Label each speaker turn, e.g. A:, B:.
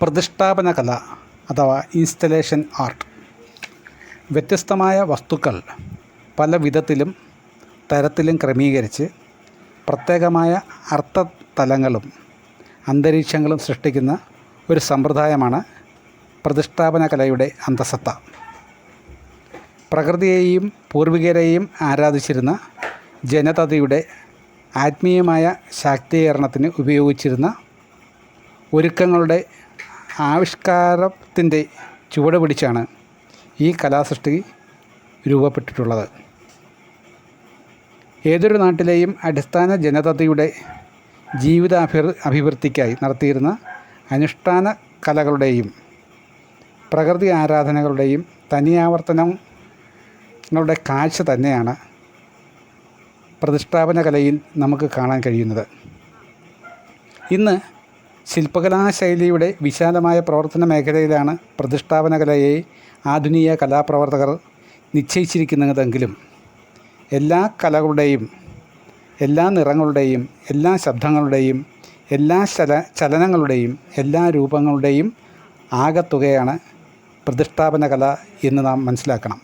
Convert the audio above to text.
A: പ്രതിഷ്ഠാപന കല അഥവാ installation art. വ്യത്യസ്തമായ വസ്തുക്കൾ പല വിധത്തിലും തരത്തിലും ക്രമീകരിച്ച് പ്രത്യേകമായ അർത്ഥതലങ്ങളും അന്തരീക്ഷങ്ങളും സൃഷ്ടിക്കുന്ന ഒരു സമ്പ്രദായമാണ് പ്രതിഷ്ഠാപന കലയുടെ അന്തഃസത്ത. പ്രകൃതിയെയും പൂർവികരെയും ആരാധിച്ചിരുന്ന ജനതയുടെ ആത്മീയമായ ശാക്തീകരണത്തിന് ഉപയോഗിച്ചിരുന്ന ഒരുക്കങ്ങളുടെ ആവിഷ്കാരത്തിൻ്റെ ചുവട് പിടിച്ചാണ് ഈ കലാസൃഷ്ടി രൂപപ്പെട്ടിട്ടുള്ളത്. ഏതൊരു നാട്ടിലെയും അടിസ്ഥാന ജനതയുടെ അഭിവൃദ്ധിക്കായി നടത്തിയിരുന്ന അനുഷ്ഠാന കലകളുടെയും പ്രകൃതി ആരാധനകളുടെയും തനിയാവർത്തനങ്ങളുടെ കാഴ്ച തന്നെയാണ് പ്രതിഷ്ഠാപന കലയിൽ നമുക്ക് കാണാൻ കഴിയുന്നത്. ഇന്ന് ശില്പകലാശൈലിയുടെ വിശാലമായ പ്രവർത്തന മേഖലയിലാണ് പ്രതിഷ്ഠാപന കലയെ ആധുനിക കലാപ്രവർത്തകർ നിശ്ചയിച്ചിരിക്കുന്നതെങ്കിലും എല്ലാ കലകളുടെയും, എല്ലാ നിറങ്ങളുടെയും, എല്ലാ ശബ്ദങ്ങളുടെയും, എല്ലാ ചലനങ്ങളുടെയും, എല്ലാ രൂപങ്ങളുടെയും ആകത്തുകയാണ് പ്രതിഷ്ഠാപന കല എന്ന് നാം മനസ്സിലാക്കണം.